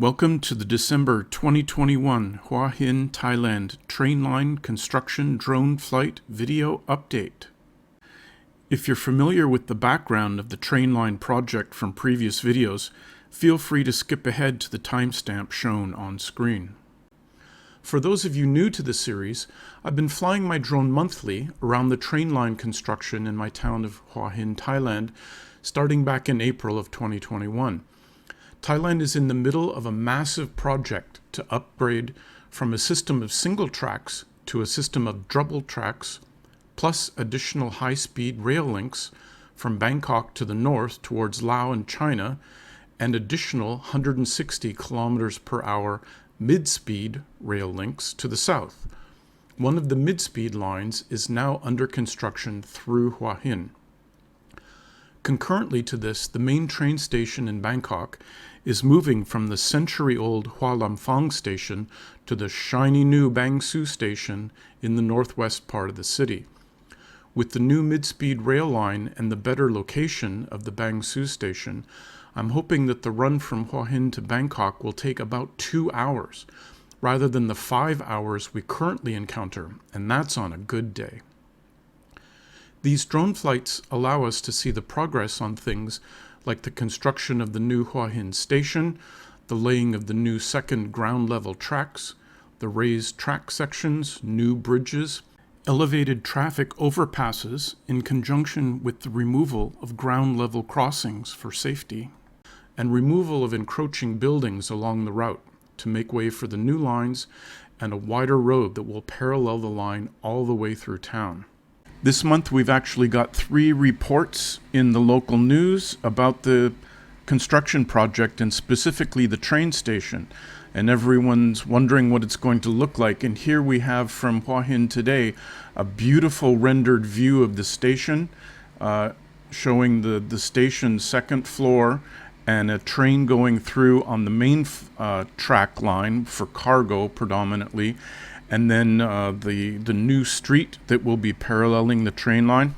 Welcome to the December 2021 Hua Hin, Thailand train line construction drone flight video update. If you're familiar with the background of the train line project from previous videos, feel free to skip ahead to the timestamp shown on screen. For those of you new to the series, I've been flying my drone monthly around the train line construction in my town of Hua Hin, Thailand, starting back in April of 2021. Thailand is in the middle of a massive project to upgrade from a system of single tracks to a system of double tracks, plus additional high-speed rail links from Bangkok to the north towards Laos and China, and additional 160 kilometers per hour mid-speed rail links to the south. One of the mid-speed lines is now under construction through Hua Hin. Concurrently to this, the main train station in Bangkok is moving from the century-old Hua Lam Phong station to the shiny new Bang Sue station in the northwest part of the city. With the new mid-speed rail line and the better location of the Bang Sue station, I'm hoping that the run from Hua Hin to Bangkok will take about 2 hours, rather than the 5 hours we currently encounter, and that's on a good day. These drone flights allow us to see the progress on things like the construction of the new Hua Hin station, the laying of the new second ground-level tracks, the raised track sections, new bridges, elevated traffic overpasses in conjunction with the removal of ground-level crossings for safety, and removal of encroaching buildings along the route to make way for the new lines and a wider road that will parallel the line all the way through town. This month we've actually got 3 reports in the local news about the construction project and specifically the train station. And everyone's wondering what it's going to look like. And here we have from Hua Hin today a beautiful rendered view of the station, showing the station's second floor and a train going through on the main track line for cargo predominantly. And then the new street that will be paralleling the train line,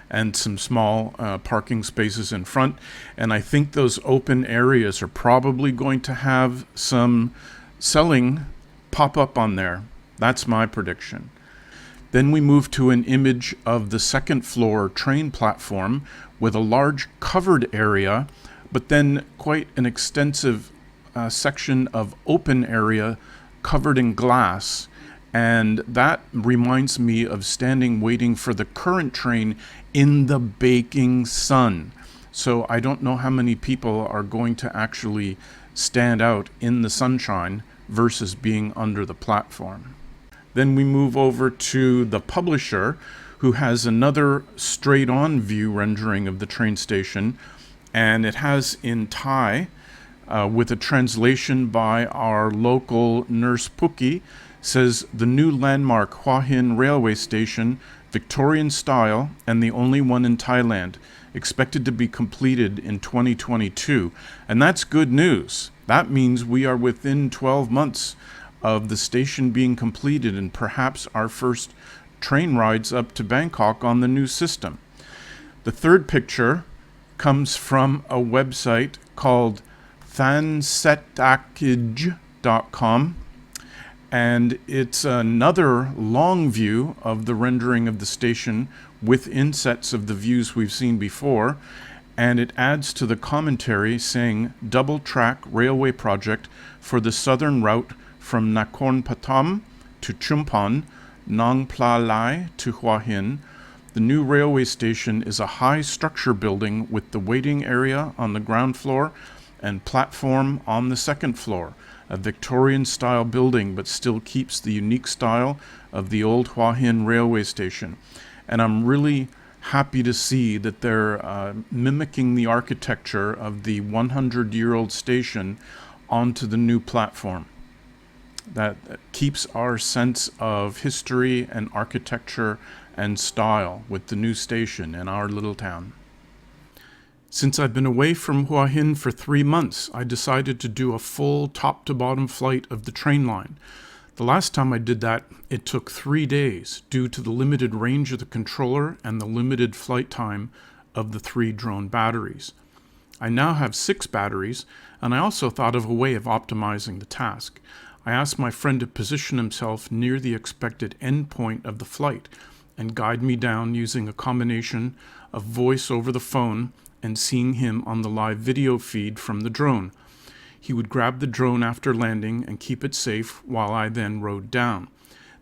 and some small parking spaces in front. And I think those open areas are probably going to have some selling pop up on there. That's my prediction. Then we move to an image of the second floor train platform with a large covered area, but then quite an extensive section of open area covered in glass, and that reminds me of standing waiting for the current train in the baking sun. So I don't know how many people are going to actually stand out in the sunshine versus being under the platform. Then we move over to the publisher, who has another straight-on view rendering of the train station, and it has in Thai with a translation by our local nurse Pookie, says the new landmark Hua Hin railway station, Victorian style and the only one in Thailand, expected to be completed in 2022. And that's good news. That means we are within 12 months of the station being completed and perhaps our first train rides up to Bangkok on the new system. The third picture comes from a website called thansetakij.com, and it's another long view of the rendering of the station with insets of the views we've seen before, and it adds to the commentary saying double track railway project for the southern route from Nakhon Pathom to Chumphon, Nong Pla Lai to Hua Hin. The new railway station is a high structure building with the waiting area on the ground floor and platform on the second floor, a Victorian-style building but still keeps the unique style of the old Hua Hin railway station. And I'm really happy to see that they're mimicking the architecture of the 100-year-old station onto the new platform. That keeps our sense of history and architecture and style with the new station in our little town. Since I've been away from Hua Hin for 3 months, I decided to do a full top-to-bottom flight of the train line. The last time I did that, it took 3 days due to the limited range of the controller and the limited flight time of the 3 drone batteries. I now have 6 batteries, and I also thought of a way of optimizing the task. I asked my friend to position himself near the expected endpoint of the flight and guide me down using a combination of voice over the phone and seeing him on the live video feed from the drone. He would grab the drone after landing and keep it safe while I then rode down.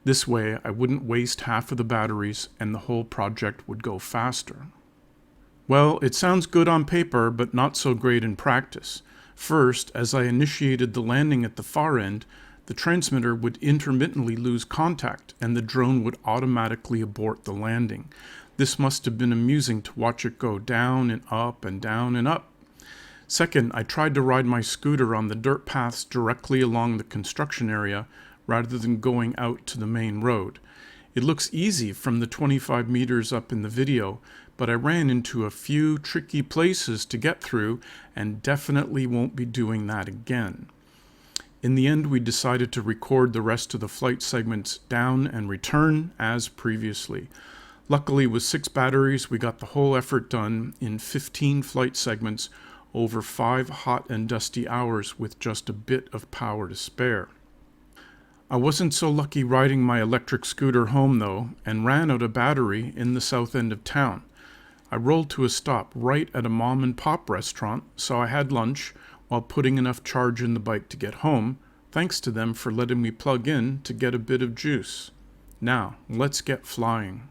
This way, I wouldn't waste half of the batteries and the whole project would go faster. Well, it sounds good on paper, but not so great in practice. First, as I initiated the landing at the far end, the transmitter would intermittently lose contact and the drone would automatically abort the landing. This must have been amusing to watch it go down and up and down and up. Second, I tried to ride my scooter on the dirt paths directly along the construction area rather than going out to the main road. It looks easy from the 25 meters up in the video, but I ran into a few tricky places to get through and definitely won't be doing that again. In the end, we decided to record the rest of the flight segments down and return as previously. Luckily, with 6 batteries, we got the whole effort done in 15 flight segments over 5 hot and dusty hours with just a bit of power to spare. I wasn't so lucky riding my electric scooter home though, and ran out of battery in the south end of town. I rolled to a stop right at a mom and pop restaurant, so I had lunch while putting enough charge in the bike to get home, thanks to them for letting me plug in to get a bit of juice. Now, let's get flying.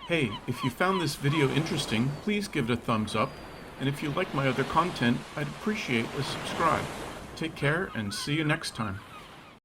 Hey, if you found this video interesting, please give it a thumbs up, and if you like my other content, I'd appreciate a subscribe. Take care and see you next time.